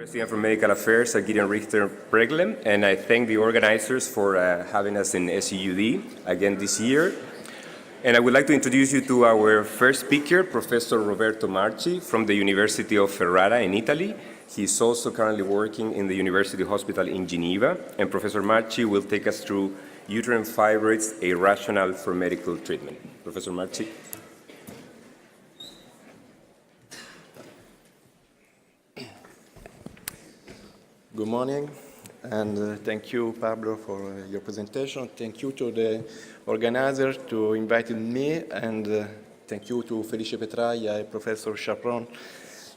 President for Medical Affairs at Gideon Richter Breglem, and I thank the organizers for having us in Seud again this year. And I would like to introduce you to our first speaker, Professor Roberto Marchi from the University of Ferrara in Italy. He's also currently working in the University Hospital in Geneva, and Professor Marchi will take us through uterine fibroids, a rationale for medical treatment. Professor Marchi. Good morning, and thank you, Pablo, for your presentation. Thank you to the organizers to inviting me, and thank you to Felice Petraia and Professor Chaperon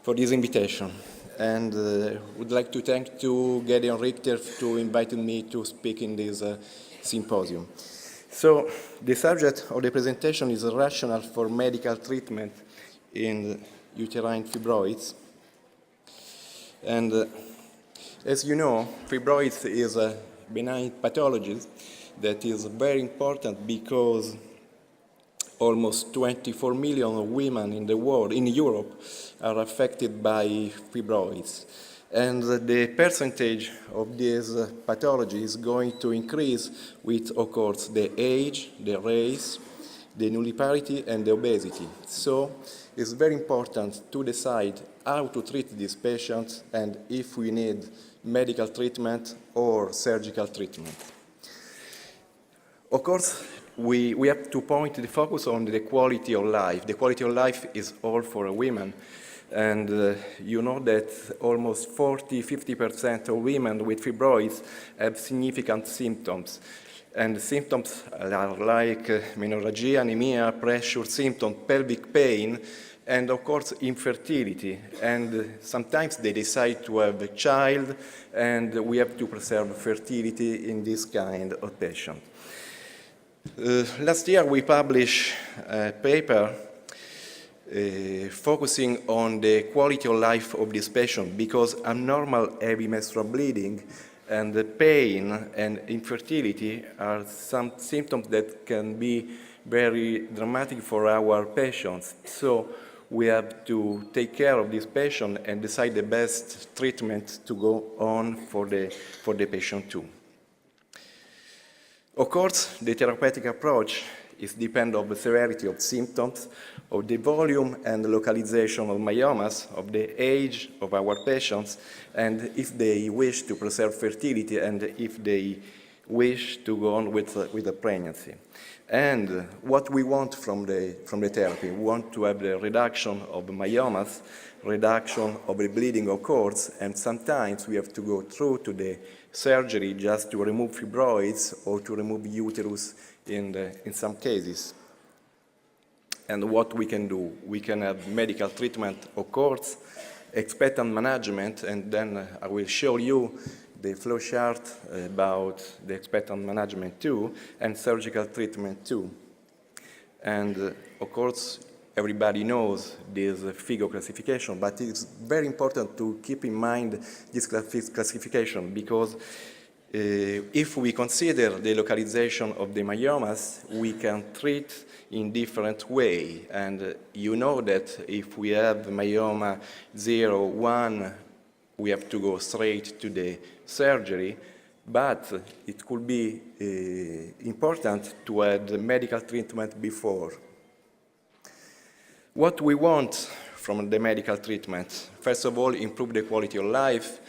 for this invitation. And would like to thank to Gideon Richter to inviting me to speak in this symposium. So the subject of the presentation is a rationale for medical treatment in uterine fibroids. And as you know, fibroids is a benign pathology that is very important because almost 24 million women in the world, in Europe, are affected by fibroids. And the percentage of this pathology is going to increase with, of course, the age, the race, the nulliparity, and the obesity. So it's very important to decide how to treat these patients and if we need medical treatment or surgical treatment. Of course, we have to point the focus on the quality of life. The quality of life is all for women. And you know that almost 40–50% of women with fibroids have significant symptoms. And the symptoms are like menorrhagia, anemia, pressure symptoms, pelvic pain, and of course infertility. And sometimes they decide to have a child, and we have to preserve fertility in this kind of patient. Last year we published a paper focusing on the quality of life of this patient because abnormal heavy menstrual bleeding and the pain and infertility are some symptoms that can be very dramatic for our patients. So we have to take care of this patient and decide the best treatment to go on for the patient too. Of course, the therapeutic approach is dependent on the severity of symptoms, of the volume and localization of myomas, of the age of our patients, and if they wish to preserve fertility and if they wish to go on with the pregnancy. And what we want from the therapy, we want to have the reduction of the myomas, reduction of the bleeding of cords, and sometimes we have to go through to the surgery just to remove fibroids or to remove uterus in some cases. And what we can do, we can have medical treatment, of course, expectant management, and then I will show you the flow chart about the expectant management too, and surgical treatment too. And of course, everybody knows this FIGO classification, but it's very important to keep in mind this classification because if we consider the localization of the myomas, we can treat in different way. And you know that if we have myoma 0, 1, we have to go straight to the surgery, but it could be important to add the medical treatment before. What we want from the medical treatment, first of all, improve the quality of life,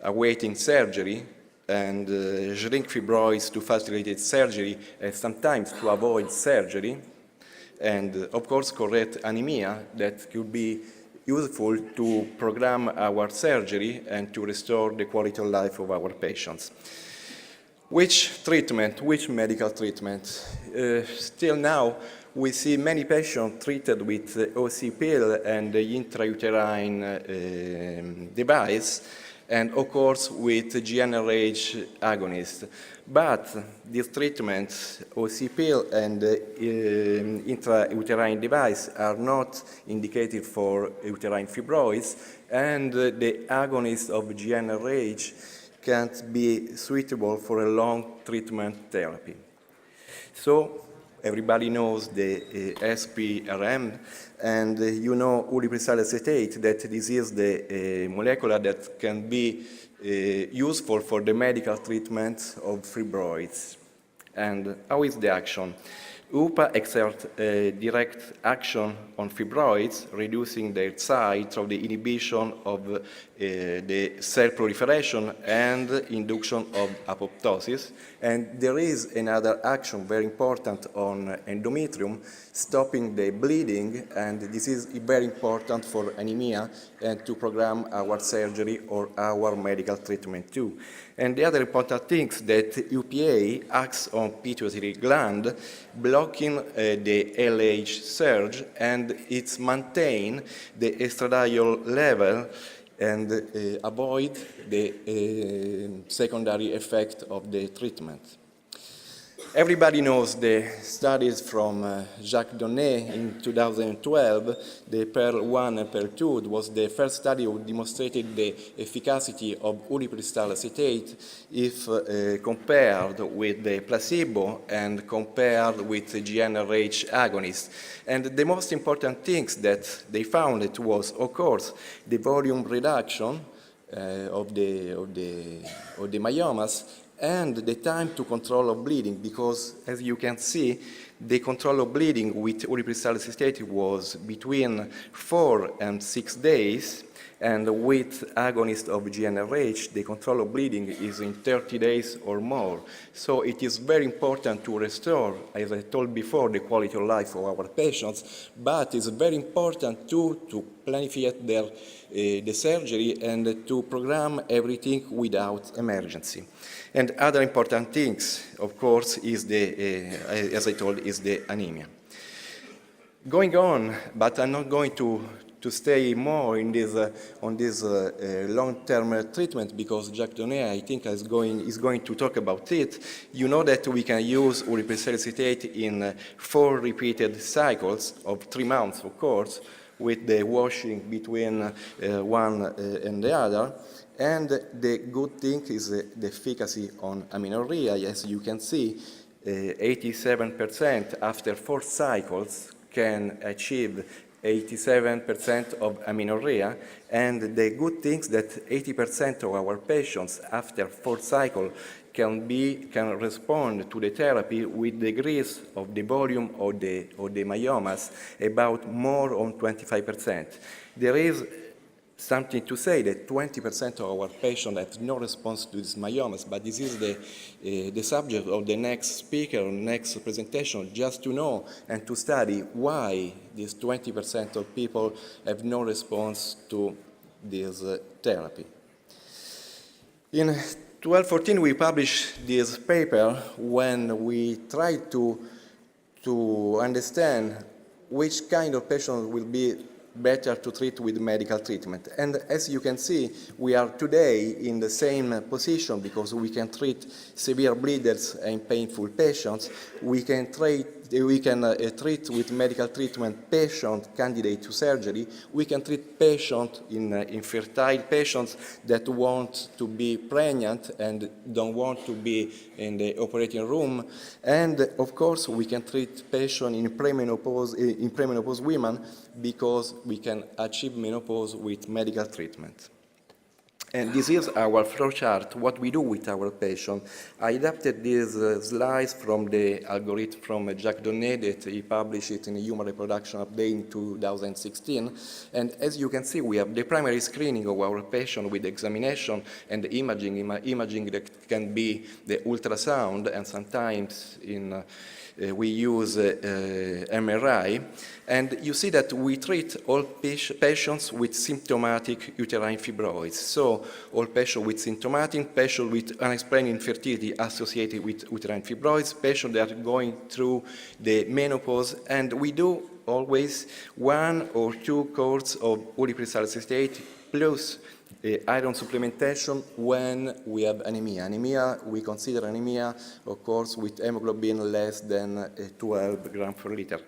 awaiting surgery, and shrink fibroids to facilitate surgery, and sometimes to avoid surgery, and of course correct anemia that could be useful to program our surgery and to restore the quality of life of our patients. Which treatment, which medical treatment? Still now, we see many patients treated with OC pill and the intrauterine device, and of course with GnRH agonist. But these treatments, OC pill and intrauterine device, are not indicated for uterine fibroids, and the agonist of GnRH can't be suitable for a long treatment therapy. So Everybody knows the SPRM, and you know uripristal acetate, that this is the molecule that can be useful for the medical treatment of fibroids. And how is the action? UPA exerts a direct action on fibroids, reducing their size through the inhibition of the cell proliferation and induction of apoptosis. And there is another action very important on endometrium, stopping the bleeding, and this is very important for anemia and to program our surgery or our medical treatment too. And the other important thing is that UPA acts on pituitary gland, blocking the LH surge, and it's maintain the estradiol level and avoid the secondary effect of the treatment. Everybody knows the studies from Jacques Donnet in 2012, the PEARL 1 and PEARL 2. It was the first study that demonstrated the efficacy of uripristal acetate if compared with the placebo and compared with the GnRH agonist. And the most important things that they found it was, of course, the volume reduction of the myomas, and the time to control of bleeding, because as you can see, the control of bleeding with uripristal acetate was between 4 and 6 days, and with agonist of GnRH, the control of bleeding is in 30 days or more. So it is very important to restore, as I told before, the quality of life of our patients, but it's very important too to planify the surgery and to program everything without emergency. And other important things, of course, is as I told, is the anemia. Going on, but I'm not going to stay more in this, on this long-term treatment, because Jacques Donnet, I think, is going to talk about it. You know that we can use uripristal acetate in 4 repeated cycles of 3 months, of course, with the washing between one and the other. And the good thing is the efficacy on amenorrhea. As you can see, 87% after 4 cycles can achieve 87% of amenorrhea, and the good thing is that 80% of our patients after 4 cycles can respond to the therapy with degrees of the volume of the myomas about more on 25%. There is something to say that 20% of our patients have no response to these myomas, but this is the subject of the next speaker, next presentation, just to know and to study why these 20% of people have no response to this therapy. In 2014, we published this paper when we tried to understand which kind of patient will be better to treat with medical treatment. And as you can see, we are today in the same position because we can treat severe bleeders and painful patients. We can treat treat with medical treatment patient candidate to surgery. We can treat patients infertile patients that want to be pregnant and don't want to be in the operating room. And of course, we can treat patients in premenopause women because we can achieve menopause with medical treatment. And this is our flowchart, what we do with our patient. I adapted these slides from the algorithm from Jacques Donnet that he published it in the Human Reproduction Update in 2016. And as you can see, we have the primary screening of our patient with examination and the imaging that can be the ultrasound, and sometimes we use MRI. And you see that we treat all patients with symptomatic uterine fibroids. So all patients with symptomatic, patients with unexplained infertility associated with uterine fibroids, patients that are going through the menopause, and we do always 1 or 2 courses of uripristal acetate plus iron supplementation when we have anemia. Anemia, we consider anemia, of course, with hemoglobin less than 12 grams per liter.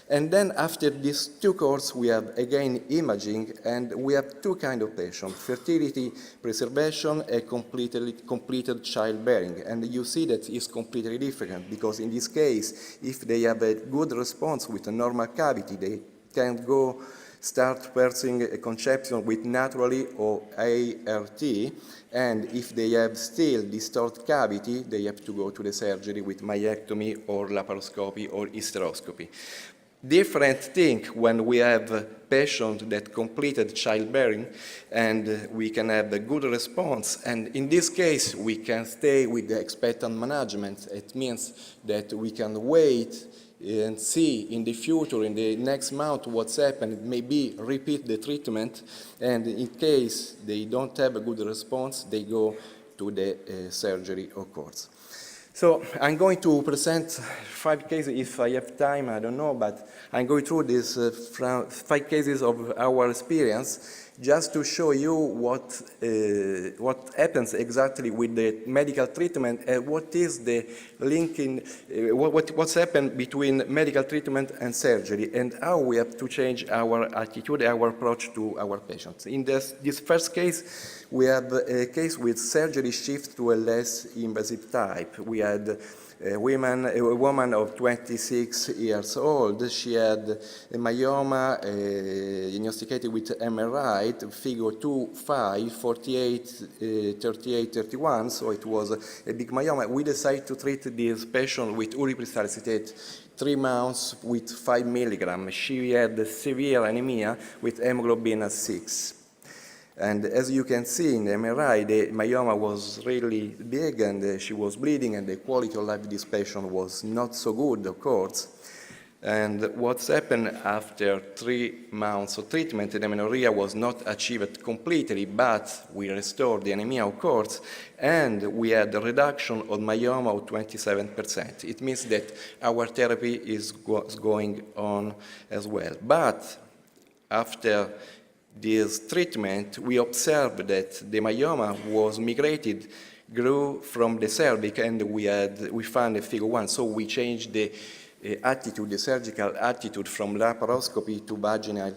And then after these two courses, we have again imaging, and we have two kinds of patients, fertility preservation and completed childbearing. And you see that it's completely different, because in this case, if they have a good response with a normal cavity, they can go start pursuing a conception with naturally or ART, and if they have still distorted cavity, they have to go to the surgery with myectomy or laparoscopy or hysteroscopy. Different thing when we have patients that completed childbearing and we can have a good response, and in this case we can stay with the expectant management. It means that we can wait and see in the future, in the next month, what's happened. Maybe repeat the treatment, and in case they don't have a good response, they go to the surgery, of course. So I'm going to present 5 cases. If I have time, I don't know, but I'm going through these 5 cases of our experience just to show you what happens exactly with the medical treatment and what is the link in what's happened between medical treatment and surgery, and how we have to change our attitude, our approach to our patients. In this first case, we have a case with surgery shift to a less invasive type. We had a woman of 26 years old. She had a myoma diagnosticated with MRI, figure 2, 5, 48, 38, 31, so it was a big myoma. We decided to treat this patient with uricrystal acetate 3 months with 5 milligrams. She had severe anemia with hemoglobin 6. And as you can see in the MRI, the myoma was really big, and she was bleeding, and the quality of life of this patient was not so good, of course. And what's happened after 3 months of treatment, the amenorrhea was not achieved completely, but we restored the anemia, of course, and we had a reduction of myoma of 27%. It means that our therapy is going on as well. But after this treatment, we observed that the myoma was migrated, grew from the cervix, and we found a figure 1. So we changed the attitude, the surgical attitude from laparoscopy to vaginal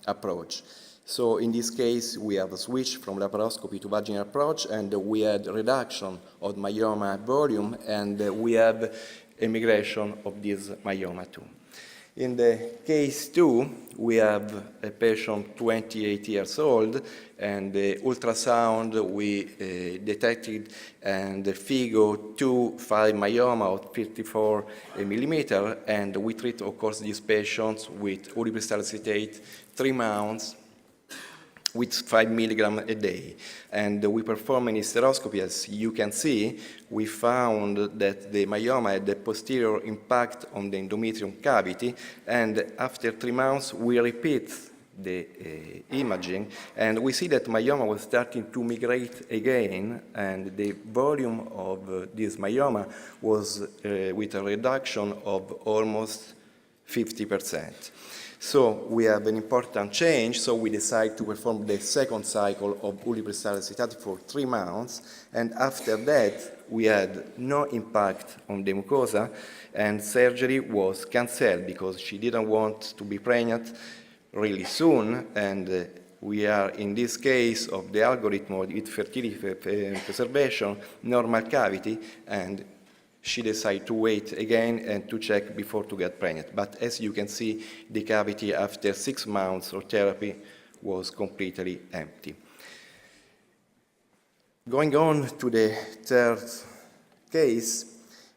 approach. So in this case, we have a switch from laparoscopy to vaginal approach, and we had reduction of myoma volume, and we have a migration of this myoma too. In the case 2, we have a patient 28 years old, and the ultrasound we detected and the figure 2-5 myoma of 54 millimeter, and we treat, of course, these patients with uricrystal acetate 3 months with 5 milligrams a day. And we perform an hysteroscopy. As you can see, we found that the myoma had a posterior impact on the endometrium cavity, and after 3 months, we repeat the imaging, and we see that myoma was starting to migrate again, and the volume of this myoma was with a reduction of almost 50%. So we have an important change, so we decide to perform the second cycle of uricrystal acetate for 3 months, and after that we had no impact on the mucosa, and surgery was cancelled because she didn't want to be pregnant really soon, and we are in this case of the algorithm with fertility preservation, normal cavity, and she decided to wait again and to check before to get pregnant. But as you can see, the cavity after 6 months of therapy was completely empty. Going on to the third case,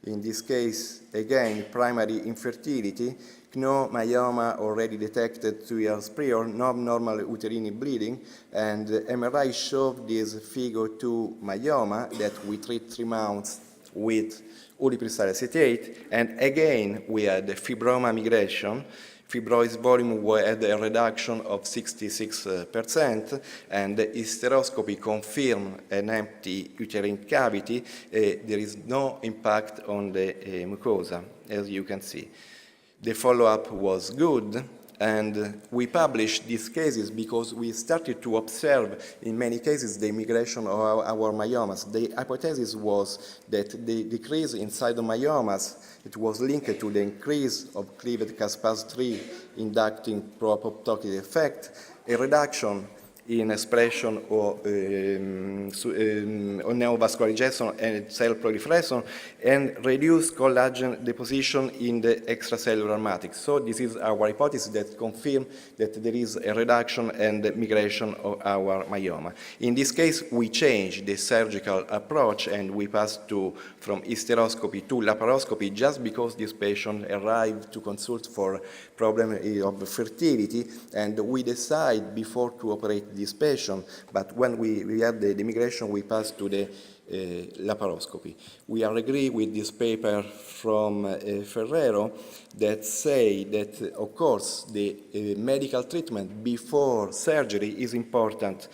in this case, again, primary infertility, no myoma already detected 2 years prior, no abnormal uterine bleeding, and MRI showed this figure 2 myoma that we treat 3 months with uricrystal acetate, and again we had a fibroma migration. Fibrosis volume had a reduction of 66%, and the hysteroscopy confirmed an empty uterine cavity. There is no impact on the mucosa, as you can see. The follow-up was good, And we published these cases because we started to observe in many cases the migration of our myomas. The hypothesis was that the decrease inside the myomas, it was linked to the increase of cleaved caspase-3 inducting pro-apoptotic effect, a reduction in expression of neovascularization and cell proliferation, and reduce collagen deposition in the extracellular matrix. So this is our hypothesis that confirms that there is a reduction and migration of our myoma. In this case, we changed the surgical approach and we passed from hysteroscopy to laparoscopy just because this patient arrived to consult for problem of fertility, and we decided before to operate this patient, but when we had the migration, we passed to the laparoscopy. We are agree with this paper from Ferrero that say that, of course, the medical treatment before surgery is important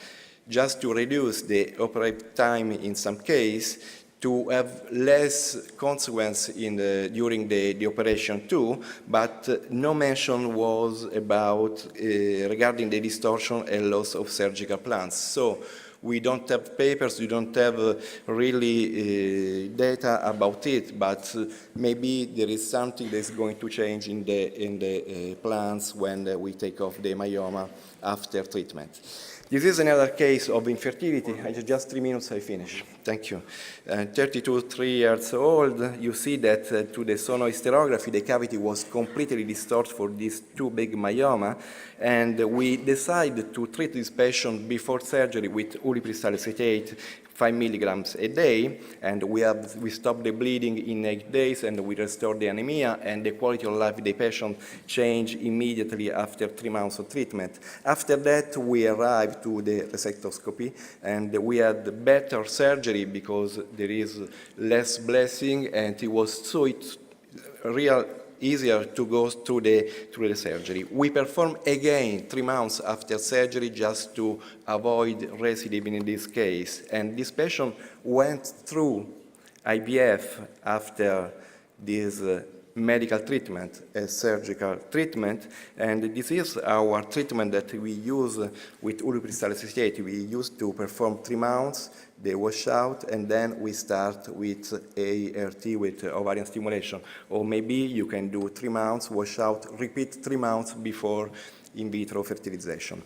just to reduce the operative time in some case, to have less consequence during the operation too, but no mention was about regarding the distortion and loss of surgical plans. So we don't have papers, we don't have really data about it, but maybe there is something that is going to change in the plans when we take off the myoma after treatment. This is another case of infertility. Just 3 minutes, I finish. Thank you. 32, 3 years old. You see that to the sonohysterography, the cavity was completely distorted for these 2 big myoma, and we decided to treat this patient before surgery with ulipristal acetate, 5 milligrams a day, and we stopped the bleeding in 8 days, and we restored the anemia, and the quality of life of the patient changed immediately after 3 months of treatment. After that, we arrived to the resectoscopy, and we had better surgery because there is less blessing, and it was real easier to go through the surgery. We performed again 3 months after surgery just to avoid recidiving in this case. And this patient went through IVF after this medical treatment, a surgical treatment, and this is our treatment that we use with ulipristal acetate. We used to perform 3 months, the washout, and then we start with ART, with ovarian stimulation. Or maybe you can do 3 months, washout, repeat 3 months before in vitro fertilization.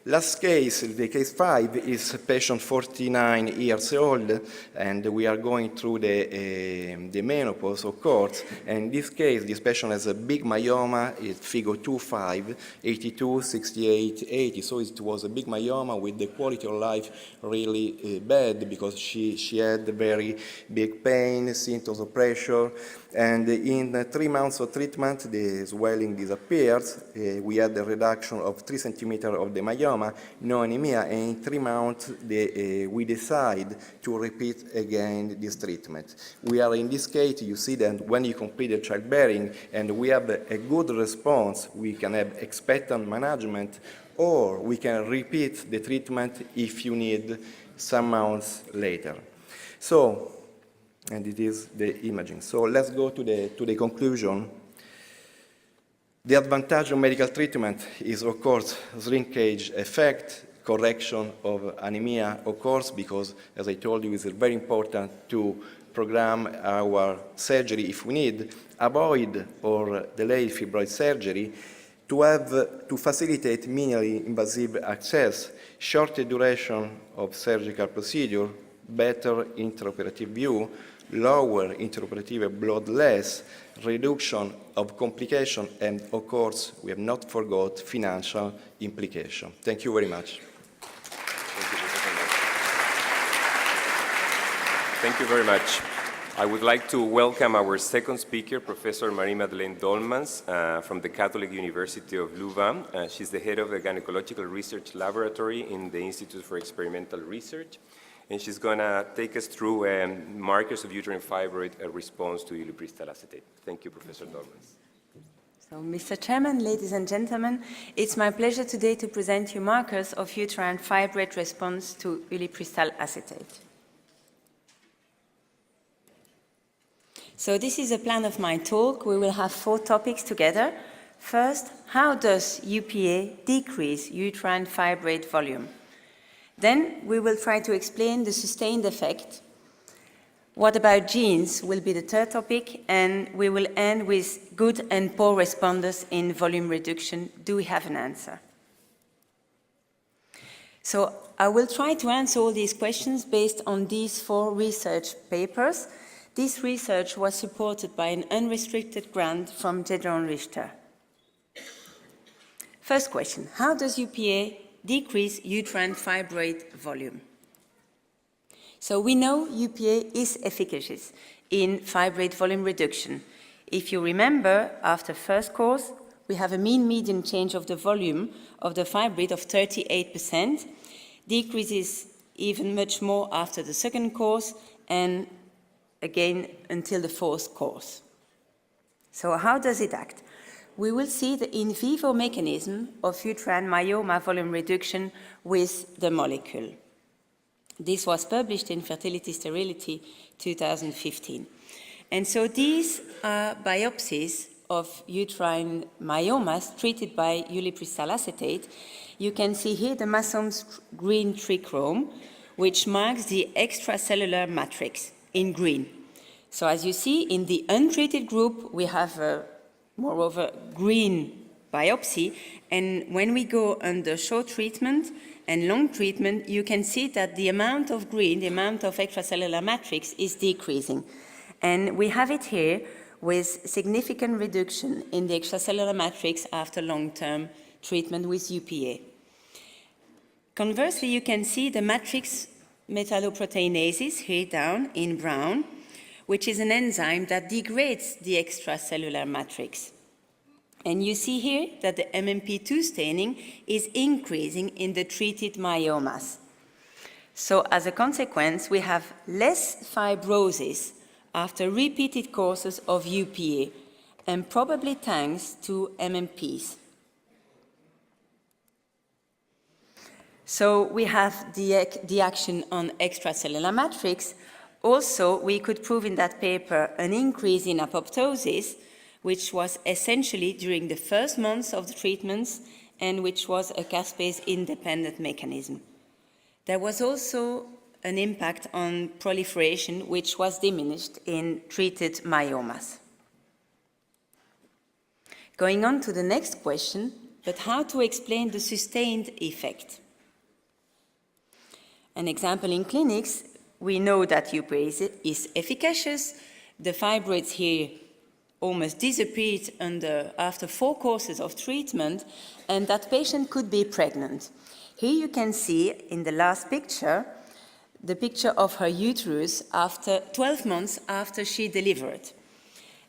Last case, the case 5, is a patient 49 years old, and we are going through the menopause, of course. And in this case, this patient has a big myoma, it's figure 2-5, 82, 68, 80. So it was a big myoma with the quality of life really bad because she had very big pain, symptoms of pressure. And in 3 months of treatment, the swelling disappears. We had a reduction of 3 centimeters of the myoma, no anemia, and in 3 months we decide to repeat again this treatment. We are in this case, you see that when you complete the childbearing and we have a good response, we can have expectant management, or we can repeat the treatment if you need some months later. So, and it is the imaging. So let's go to the conclusion. The advantage of medical treatment is, of course, shrinkage effect, correction of anemia, of course, because, as I told you, it's very important to program our surgery if we need, avoid or delay fibroid surgery, to facilitate minimally invasive access, shorter duration of surgical procedure, better intraoperative view, lower intraoperative blood loss, reduction of complication, and of course, we have not forgot financial implication. Thank you very much. Thank you very much. I would like to welcome our second speaker, Professor Marie-Madeleine Dolmans from the Catholic University of Louvain. She's the head of the Gynecological Research Laboratory in the Institute for Experimental Research. And she's going to take us through markers of uterine fibroid response to ulipristal acetate. Thank you, Professor Dolmans. So, Mr. Chairman, ladies and gentlemen, it's my pleasure today to present you markers of uterine fibroid response to ulipristal acetate. So this is a plan of my talk. We will have 4 topics together. First, how does UPA decrease uterine fibrate volume? Then we will try to explain the sustained effect. What about genes will be the third topic, and we will end with good and poor responders in volume reduction. Do we have an answer? So I will try to answer all these questions based on these 4 research papers. This research was supported by an unrestricted grant from Gedeon Richter. First question, how does UPA decrease uterine fibrate volume? So we know UPA is efficacious in fibrate volume reduction. If you remember, after first course, we have a mean median change of the volume of the fibrate of 38%, decreases even much more after the second course, and again until the 4th course. So how does it act? We will see the in vivo mechanism of uterine myoma volume reduction with the molecule. This was published in Fertility Sterility 2015. And so these are biopsies of uterine myomas treated by ulipristal acetate. You can see here the Masson's green trichrome, which marks the extracellular matrix in green. So as you see, in the untreated group, we have a, moreover, green biopsy. And when we go under short treatment and long treatment, you can see that the amount of green, the amount of extracellular matrix is decreasing. And we have it here with significant reduction in the extracellular matrix after long-term treatment with UPA. Conversely, you can see the matrix metalloproteinases here down in brown, which is an enzyme that degrades the extracellular matrix. And you see here that the MMP2 staining is increasing in the treated myomas. So as a consequence, we have less fibrosis after repeated courses of UPA, and probably thanks to MMPs. So we have the action on extracellular matrix. Also, we could prove in that paper an increase in apoptosis, which was essentially during the first months of the treatments and which was a caspase-independent mechanism. There was also an impact on proliferation, which was diminished in treated myomas. Going on to the next question, but how to explain the sustained effect? An example in clinics, we know that UPA is efficacious. The fibrates here almost disappeared after 4 courses of treatment, and that patient could be pregnant. Here you can see in the last picture, the picture of her uterus after 12 months after she delivered.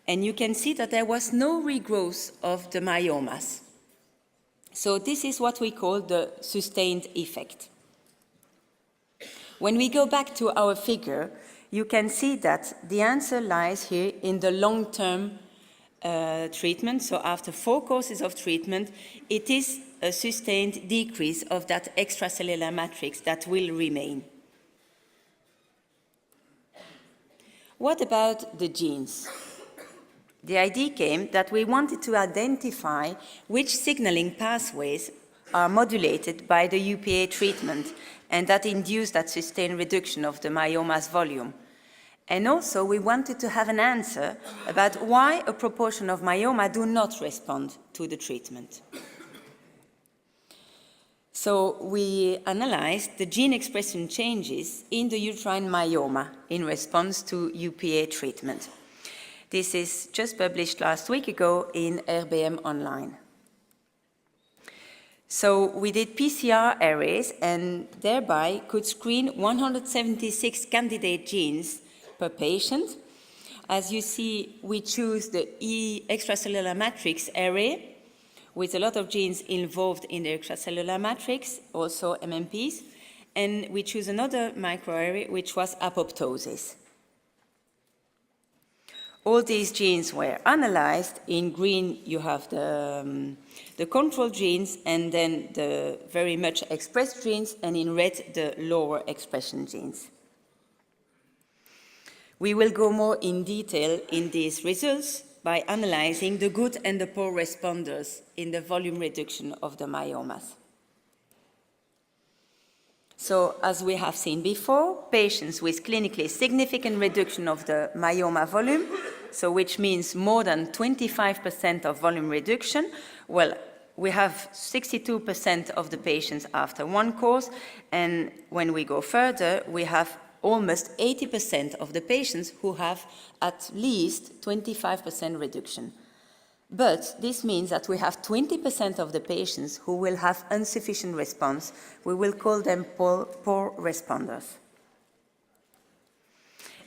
And you can see that there was no regrowth of the myomas. So this is what we call the sustained effect. When we go back to our figure, you can see that the answer lies here in the long-term treatment. So after 4 courses of treatment, it is a sustained decrease of that extracellular matrix that will remain. What about the genes? The idea came that we wanted to identify which signaling pathways are modulated by the UPA treatment and that induce that sustained reduction of the myoma's volume. And also we wanted to have an answer about why a proportion of myoma do not respond to the treatment. So we analyzed the gene expression changes in the uterine myoma in response to UPA treatment. This is just published last week ago in RBM Online. So we did PCR arrays and thereby could screen 176 candidate genes per patient. As you see, we choose the extracellular matrix array with a lot of genes involved in the extracellular matrix, also MMPs, and we choose another microarray which was apoptosis. All these genes were analyzed. In green, you have the control genes and then the very much expressed genes, and in red, the lower expression genes. We will go more in detail in these results, by analyzing the good and the poor responders in the volume reduction of the myomas. So, as we have seen before, patients with clinically significant reduction of the myoma volume, so which means more than 25% of volume reduction, well, we have 62% of the patients after one course, and when we go further, we have almost 80% of the patients who have at least 25% reduction. But this means that we have 20% of the patients who will have insufficient response. We will call them poor responders.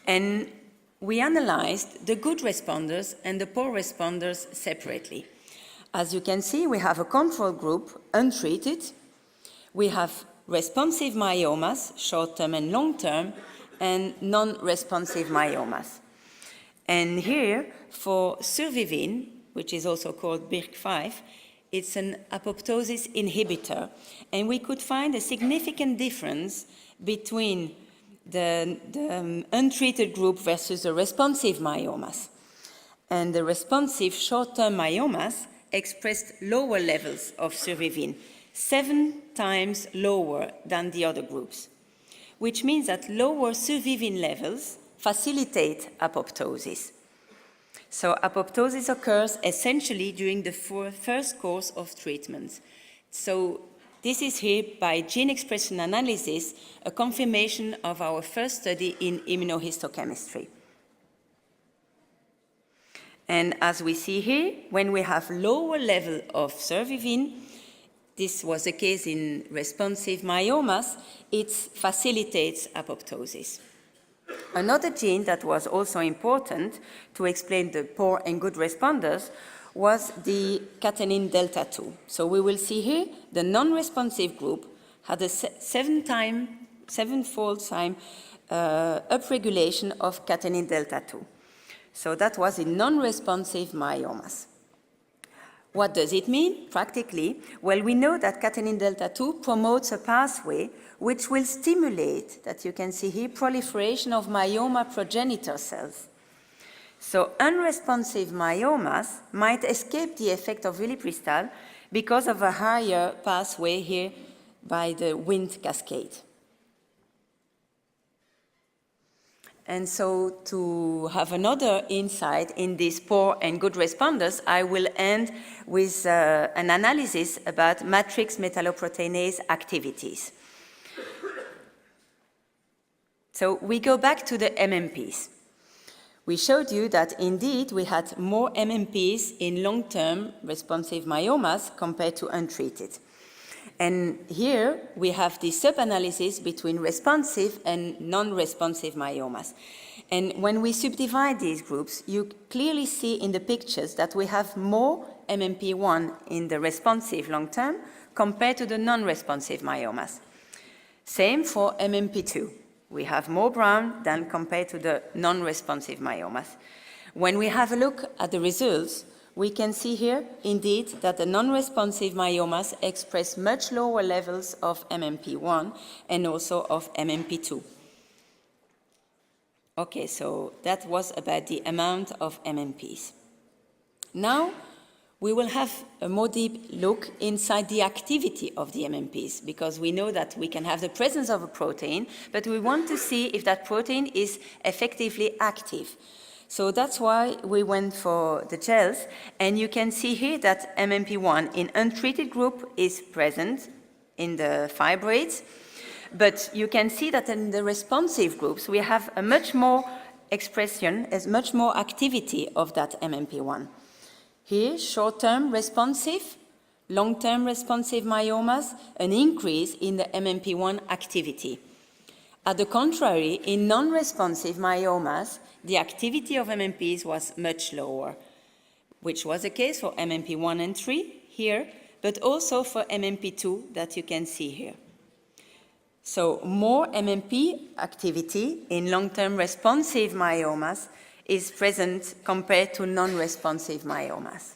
And we analyzed the good responders and the poor responders separately. As you can see, we have a control group, untreated. We have responsive myomas, short-term and long-term, and non-responsive myomas. And here, for survivin, which is also called BIRC5, it's an apoptosis inhibitor. And we could find a significant difference between the untreated group versus the responsive myomas. And the responsive short-term myomas expressed lower levels of survivin, 7 times lower than the other groups, which means that lower survivin levels facilitate apoptosis. So apoptosis occurs essentially during the first course of treatment. So this is here by gene expression analysis, a confirmation of our first study in immunohistochemistry. And as we see here, when we have lower level of survivin, this was the case in responsive myomas, it facilitates apoptosis. Another gene that was also important to explain the poor and good responders was the catenin delta 2. So we will see here the non-responsive group had a sevenfold time upregulation of catenin delta 2. So that was in non-responsive myomas. What does it mean practically? Well, we know that catenin delta 2 promotes a pathway which will stimulate, that you can see here, proliferation of myoma progenitor cells. So unresponsive myomas might escape the effect of vilipristal because of a higher pathway here by the Wnt cascade. And so to have another insight in these poor and good responders, I will end with an analysis about matrix metalloproteinase activities. So we go back to the MMPs. We showed you that indeed we had more MMPs in long-term responsive myomas compared to untreated. And here we have the sub-analysis between responsive and non-responsive myomas. And when we subdivide these groups, you clearly see in the pictures that we have more MMP1 in the responsive long-term compared to the non-responsive myomas. Same for MMP2. We have more brown than compared to the non-responsive myomas. When we have a look at the results, we can see here, indeed, that the non-responsive myomas express much lower levels of MMP1 and also of MMP2. Okay, so that was about the amount of MMPs. Now, we will have a more deep look inside the activity of the MMPs, because we know that we can have the presence of a protein, but we want to see if that protein is effectively active. So that's why we went for the gels, and you can see here that MMP1 in untreated group is present in the fibrates, but you can see that in the responsive groups we have a much more expression, as much more activity of that MMP1. Here, short-term responsive, long-term responsive myomas, an increase in the MMP1 activity. At the contrary, in non-responsive myomas, the activity of MMPs was much lower, which was the case for MMP1 and 3 here, but also for MMP2 that you can see here. So more MMP activity in long-term responsive myomas is present compared to non-responsive myomas.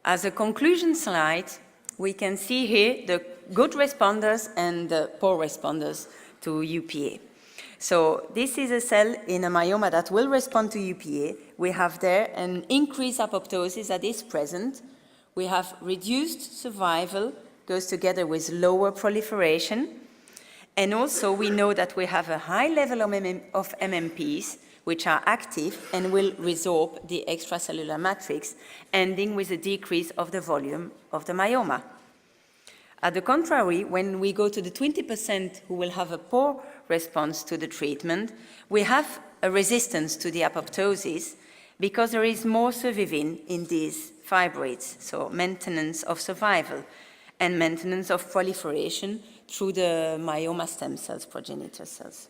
As a conclusion slide, we can see here the good responders and the poor responders to UPA. So this is a cell in a myoma that will respond to UPA. We have there an increased apoptosis that is present. We have reduced survival, goes together with lower proliferation. And also we know that we have a high level of MMPs, which are active and will resorb the extracellular matrix, ending with a decrease of the volume of the myoma. At the contrary, when we go to the 20% who will have a poor response to the treatment, we have a resistance to the apoptosis because there is more survivin in these fibrates, so maintenance of survival and maintenance of proliferation through the myoma stem cells, progenitor cells.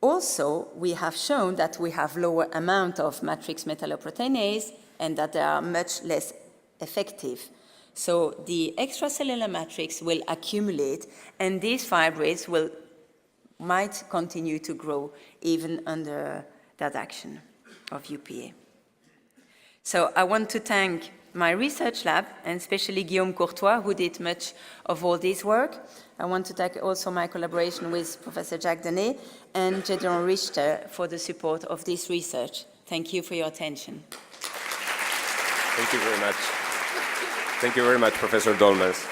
Also, we have shown that we have lower amount of matrix metalloproteinase and that they are much less effective. So the extracellular matrix will accumulate and these fibrates might continue to grow even under that action of UPA. So I want to thank my research lab, and especially Guillaume Courtois, who did much of all this work. I want to thank also my collaboration with Professor Jacques Denet and Gédéon Richter for the support of this research. Thank you for your attention. Thank you very much. Thank you very much, Professor Dolmans.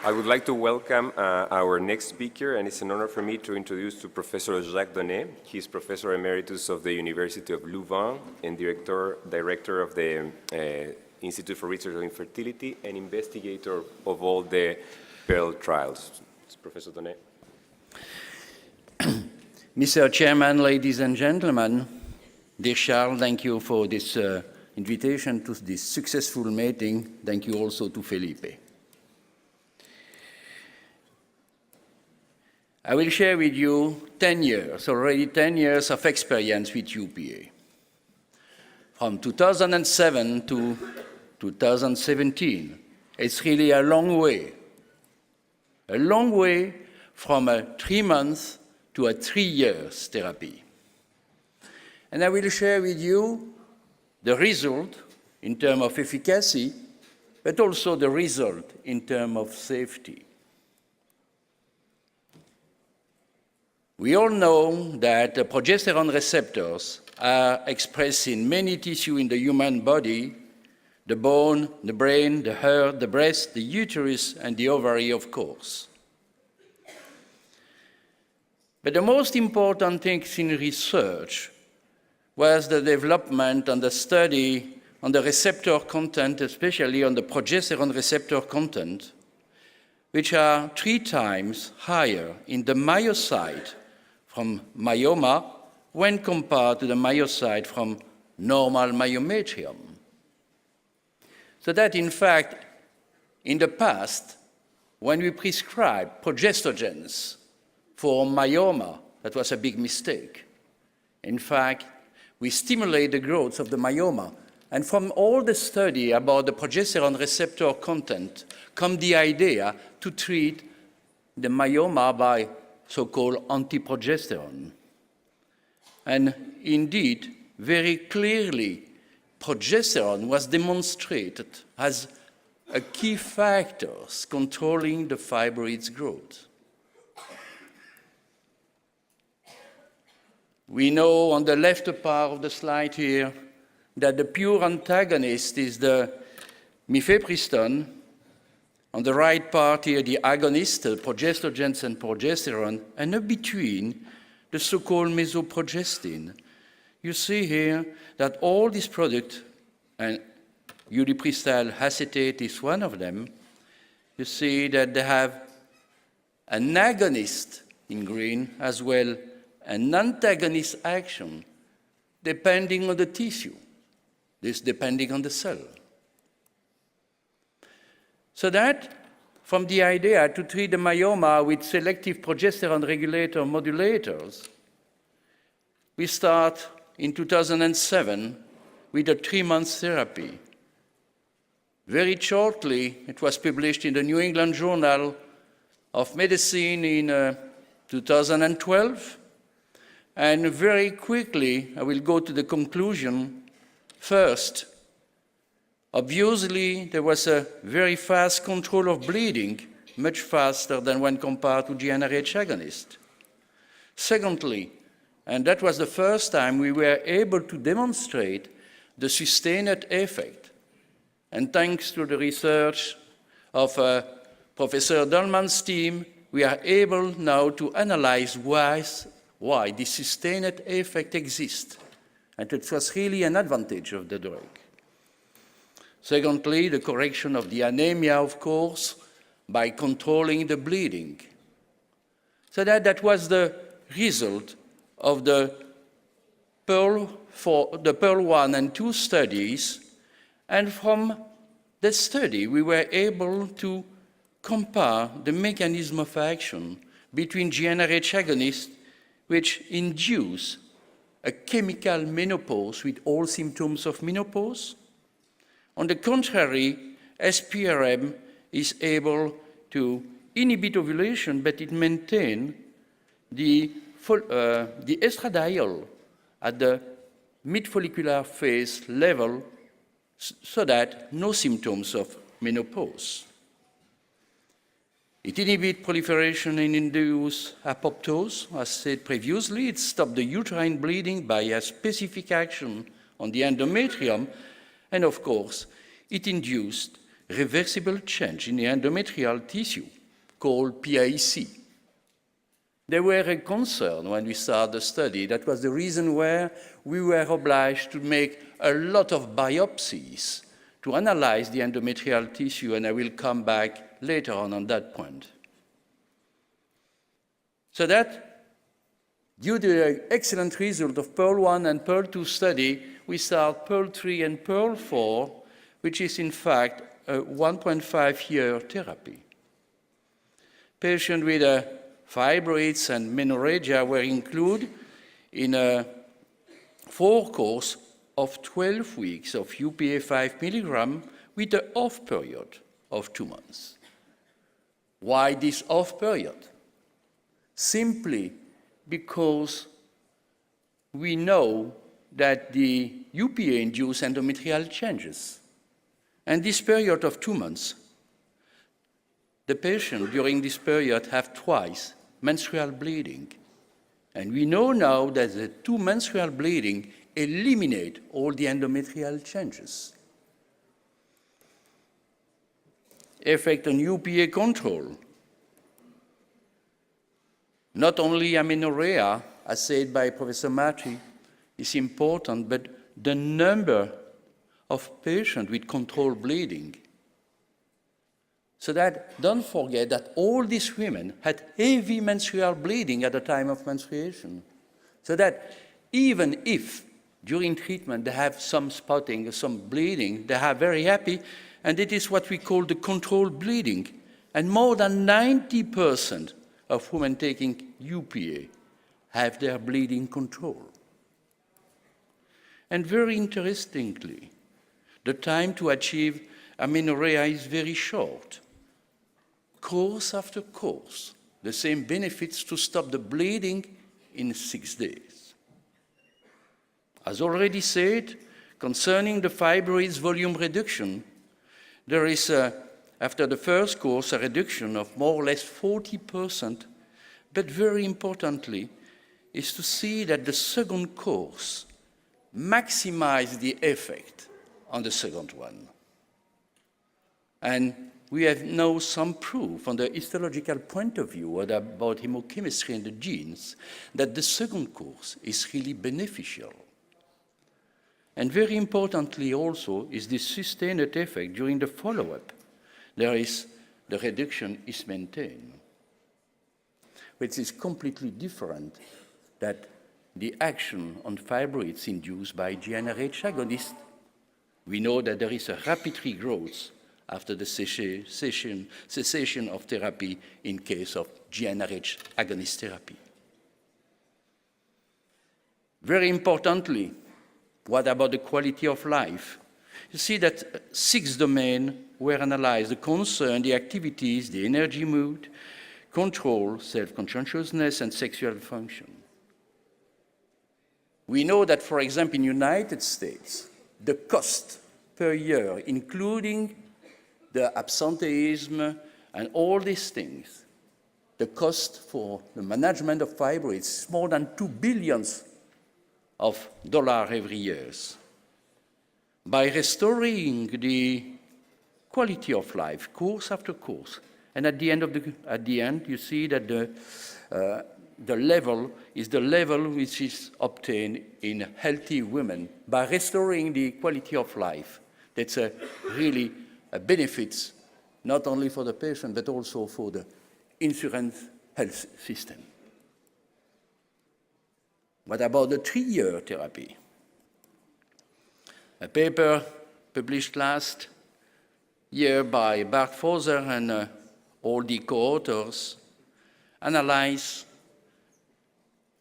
I would like to welcome our next speaker, and it's an honor for me to introduce to Professor Jacques Denet. He's Professor Emeritus of the University of Louvain and Director of the Institute for Research on Infertility and investigator of all the Pearl trials. Professor Denet. Mr. Chairman, ladies and gentlemen, dear Charles, thank you for this invitation to this successful meeting. Thank you also to Felipe. I will share with you 10 years, already 10 years of experience with UPA. From 2007 to 2017, it's really a long way from a 3 months to a 3 years therapy. And I will share with you the result in terms of efficacy, but also the result in terms of safety. We all know that the progesterone receptors are expressed in many tissues in the human body: the bone, the brain, the heart, the breast, the uterus, and the ovary, of course. But the most important thing in research was the development and the study on the receptor content, especially on the progesterone receptor content, which are 3 times higher in the myocyte from myoma when compared to the myocyte from normal myometrium. So that, in fact, in the past, when we prescribed progestogens for myoma, that was a big mistake. In fact, we stimulate the growth of the myoma. And from all the study about the progesterone receptor content come the idea to treat the myoma by so-called antiprogesterone. And indeed, very clearly, progesterone was demonstrated as a key factor controlling the fibroid's growth. We know on the left part of the slide here that the pure antagonist is the mifepristone. On the right part here, the agonist, the progestogens and progesterone, and in between, the so-called mesoprogestin. You see here that all these products, and ulipristal acetate is one of them, you see that they have an agonist in green as well an antagonist action depending on the tissue, this depending on the cell. So that, from the idea to treat the myoma with selective progesterone regulator modulators, we start in 2007 with a 3-month therapy. Very shortly, it was published in the New England Journal of Medicine in 2012. And very quickly, I will go to the conclusion. First, obviously, there was a very fast control of bleeding, much faster than when compared to GnRH agonist. Secondly, and that was the first time we were able to demonstrate the sustained effect. And thanks to the research of Professor Dolman's team, we are able now to analyze why this sustained effect exists. And it was really an advantage of the drug. Secondly, the correction of the anemia, of course, by controlling the bleeding. So that was the result of the Pearl 1 and 2 studies, and from the study we were able to compare the mechanism of action between GnRH agonists which induce a chemical menopause with all symptoms of menopause. On the contrary, SPRM is able to inhibit ovulation, but it maintains the estradiol at the mid-follicular phase level so that no symptoms of menopause. It inhibits proliferation and induces apoptose. As said previously, it stops the uterine bleeding by a specific action on the endometrium, and of course, it induced reversible change in the endometrial tissue called PIC. There were a concern when we started the study. That was the reason why we were obliged to make a lot of biopsies to analyze the endometrial tissue, and I will come back later on that point. So that, due to the excellent result of Pearl 1 and Pearl 2 study, we start Pearl 3 and Pearl 4, which is in fact a 1.5-year therapy. Patients with fibroids and menorrhagia were included in a 4-course of 12 weeks of UPA 5 milligram with an off period of 2 months. Why this off period? Simply because we know that the UPA induces endometrial changes. And this period of 2 months, the patient during this period have twice menstrual bleeding. And we know now that the 2 menstrual bleeding eliminate all the endometrial changes. Effect on UPA control. Not only amenorrhea, as said by Professor Mati, is important, but the number of patients with controlled bleeding. So that, don't forget that all these women had heavy menstrual bleeding at the time of menstruation. So that even if during treatment they have some spotting, some bleeding, they are very happy, and it is what we call the controlled bleeding. And more than 90% of women taking UPA have their bleeding control. And very interestingly, the time to achieve amenorrhea is very short. Course after course, the same benefits to stop the bleeding in 6 days. As already said, concerning the fibroids volume reduction, there is, after the first course, a reduction of more or less 40%, but very importantly, is to see that the second course maximizes the effect on the second one. And we have now some proof from the histological point of view about hemochemistry and the genes that the second course is really beneficial. And very importantly also is the sustained effect during the follow-up. The reduction is maintained, which is completely different than the action on fibroids induced by GnRH agonists. We know that there is a rapid regrowth after the cessation of therapy in case of GnRH agonist therapy. Very importantly, what about the quality of life? You see that 6 domains were analyzed: the concern, the activities, the energy, mood, control, self-consciousness, and sexual function. We know that, for example, in the United States, the cost per year, including the absenteeism and all these things, the cost for the management of fibroids is more than $2 billion every year. By restoring the quality of life, course after course, and at the end you see that the level is the level which is obtained in healthy women by restoring the quality of life. That's really a benefit not only for the patient but also for the insurance health system. What about the 3-year therapy? A paper published last year by Bart Foser and all the co-authors analyzed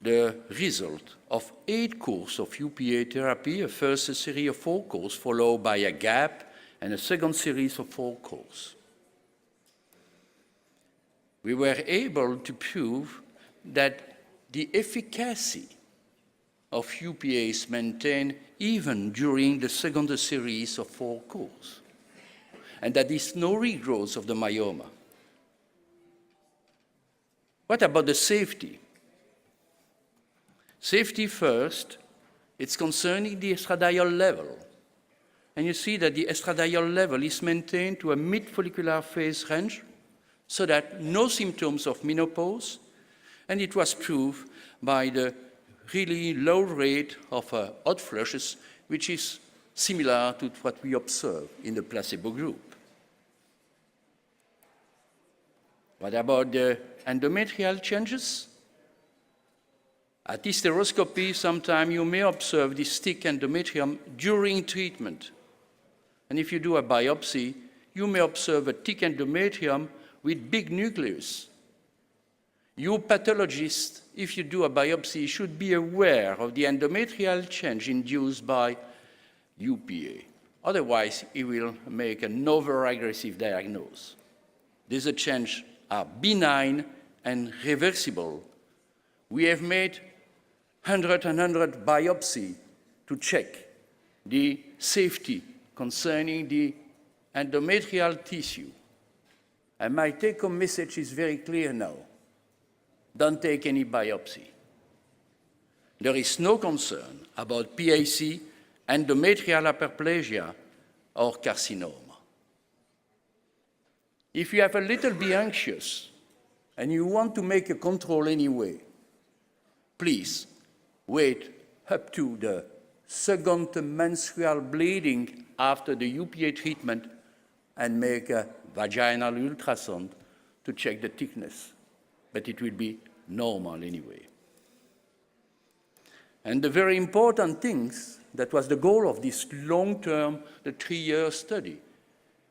the result of 8 courses of UPA therapy, a first series of 4 courses followed by a gap and a second series of 4 courses. We were able to prove that the efficacy of UPA is maintained even during the second series of 4 courses, and that there is no regrowth of the myoma. What about the safety? Safety first, it's concerning the estradiol level. And you see that the estradiol level is maintained to a mid-follicular phase range, so that no symptoms of menopause, and it was proved by the really low rate of hot flushes, which is similar to what we observe in the placebo group. What about the endometrial changes? At hysteroscopy, sometimes you may observe this thick endometrium during treatment. And if you do a biopsy, you may observe a thick endometrium with big nucleus. You pathologists, if you do a biopsy, should be aware of the endometrial change induced by UPA. Otherwise, it will make an over-aggressive diagnosis. These changes are benign and reversible. We have made 100 biopsies to check the safety concerning the endometrial tissue. And my take-home message is very clear now. Don't take any biopsy. There is no concern about PIC, endometrial hyperplasia, or carcinoma. If you have a little bit anxious and you want to make a control anyway, please wait up to the second menstrual bleeding after the UPA treatment and make a vaginal ultrasound to check the thickness. But it will be normal anyway. And the very important things, that was the goal of this long-term, the 3-year study,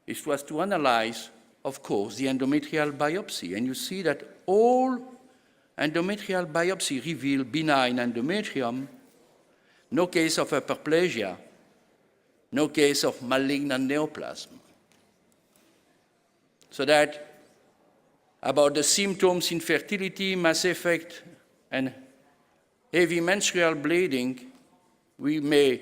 it was to analyze, of course, the endometrial biopsy. And you see that all endometrial biopsy reveal benign endometrium, no case of hyperplasia, no case of malignant neoplasm. So that about the symptoms, infertility, mass effect, and heavy menstrual bleeding, we may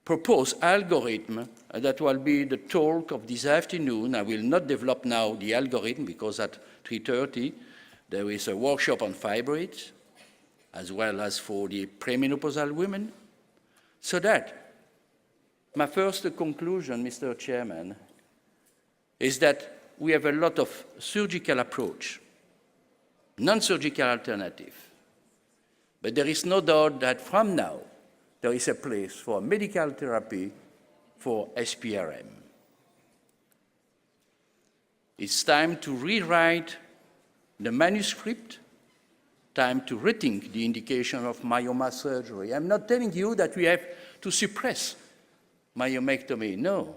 propose algorithm that will be the talk of this afternoon. I will not develop now the algorithm because at 3:30 there is a workshop on fibroids, as well as for the premenopausal women. So that my first conclusion, Mr. Chairman, is that we have a lot of surgical approach, non-surgical alternative. But there is no doubt that from now, there is a place for medical therapy for SPRM. It's time to rewrite the manuscript, time to rethink the indication of myoma surgery. I'm not telling you that we have to suppress myomectomy. No.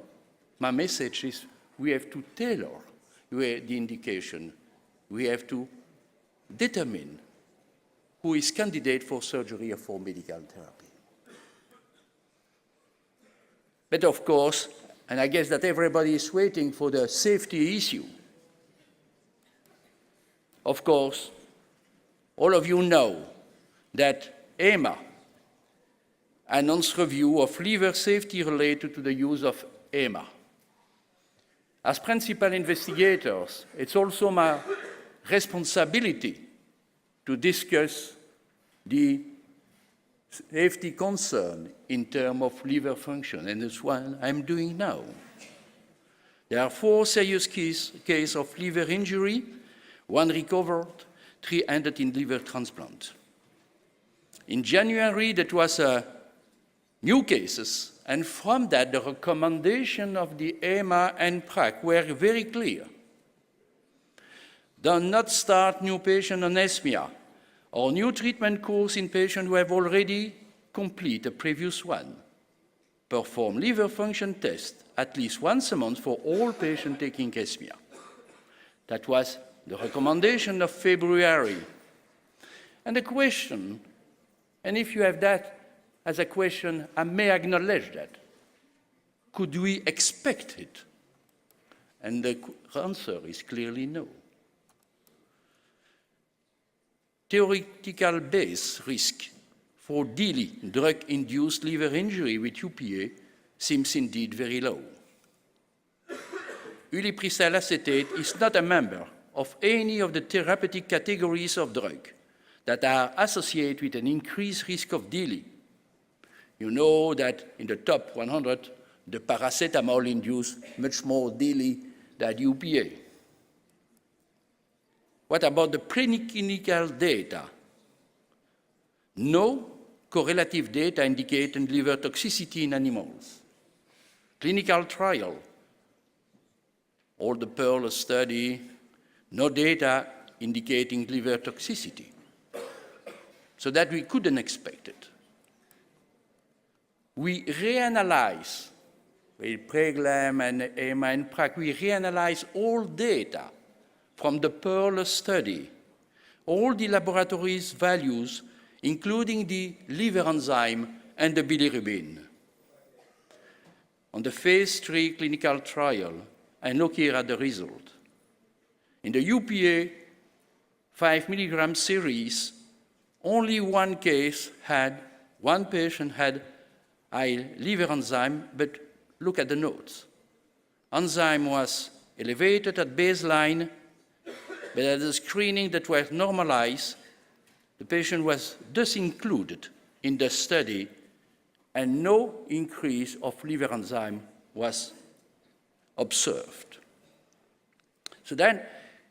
My message is we have to tailor the indication. We have to determine who is candidate for surgery or for medical therapy. But of course, and I guess that everybody is waiting for the safety issue. Of course, all of you know that EMA announced review of liver safety related to the use of EMA. As principal investigators, it's also my responsibility to discuss the safety concern in terms of liver function, and that's what I'm doing now. There are 4 serious cases of liver injury, 1 recovered, 3 ended in liver transplant. In January, that was new cases, and from that, the recommendation of the EMA and PRAC were very clear. Do not start new patients on ESMIA or new treatment course in patients who have already completed a previous one. Perform liver function tests at least once a month for all patients taking ESMIA. That was the recommendation of February. And the question, and if you have that as a question, I may acknowledge that. Could we expect it? And the answer is clearly no. Theoretical base risk for daily drug-induced liver injury with UPA seems indeed very low. Ulipristal acetate is not a member of any of the therapeutic categories of drug that are associated with an increased risk of DILI. You know that in the top 100, the paracetamol induce much more DILI than UPA. What about the preclinical data? No correlative data indicating liver toxicity in animals. Clinical trial, all the Pearl study, no data indicating liver toxicity. So that we couldn't expect it. We reanalyze, with Preglam and EMA and PRAC, we reanalyze all data from the Pearl study, all the laboratory's values, including the liver enzyme and the bilirubin. On the phase 3 clinical trial, and look here at the result. In the UPA 5 milligram series, only one patient had high liver enzyme, but look at the notes. Enzyme was elevated at baseline, but at the screening that was normalized, the patient was thus included in the study, and no increase of liver enzyme was observed. So then,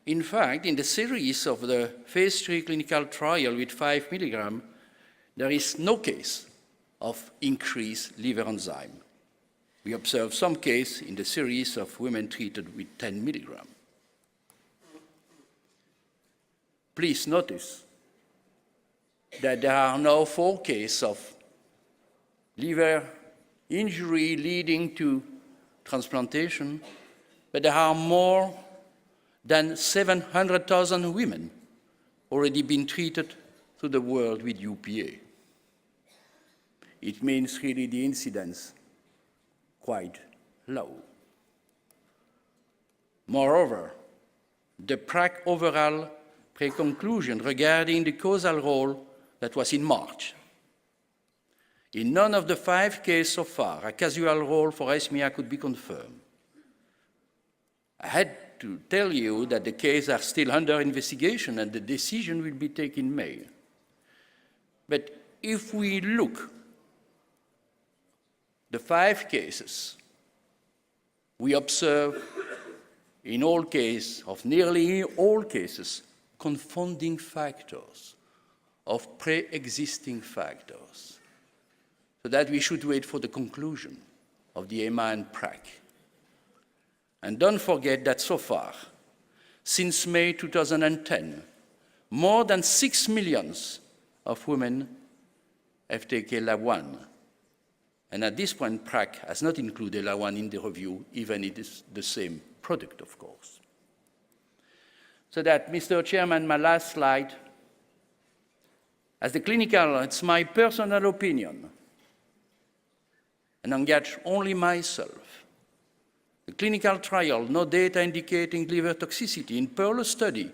in fact, in the series of the phase 3 clinical trial with 5 milligram, there is no case of increased liver enzyme. We observe some case in the series of women treated with 10 milligram. Please notice that there are now 4 cases of liver injury leading to transplantation, but there are more than 700,000 women already been treated through the world with UPA. It means really the incidence quite low. Moreover, the PRAC overall pre-conclusion regarding the causal role that was in March. In none of the 5 cases so far, a causal role for ESMIA could be confirmed. I had to tell you that the cases are still under investigation and the decision will be taken in May. But if we look the 5 cases, we observe in all cases, of nearly all cases, confounding factors of pre-existing factors, so that we should wait for the conclusion of the EMA and PRAC. And don't forget that so far, since May 2010, more than 6 million of women have taken LA1. And at this point, PRAC has not included LA1 in the review, even if it is the same product, of course. So that, Mr. Chairman, my last slide. As the clinical, it's my personal opinion, and engage only myself. The clinical trial, no data indicating liver toxicity. In Pearl study,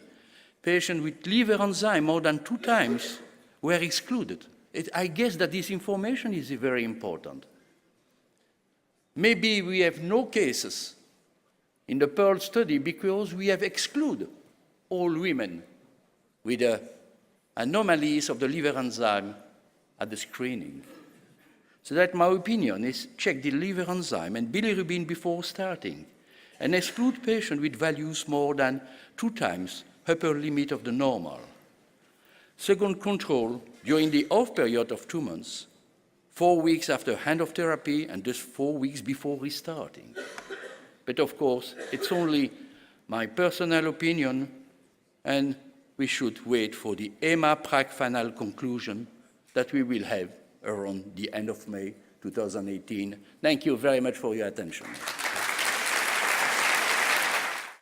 patients with liver enzyme more than 2 times were excluded. I guess that this information is very important. Maybe we have no cases in the Pearl study because we have excluded all women with anomalies of the liver enzyme at the screening. So that my opinion is check the liver enzyme and bilirubin before starting and exclude patients with values more than 2 times upper limit of the normal. Second, control during the off period of 2 months, 4 weeks after hand of therapy and just 4 weeks before restarting. But of course, it's only my personal opinion, and we should wait for the EMA-PRAC final conclusion that we will have around the end of May 2018. Thank you very much for your attention.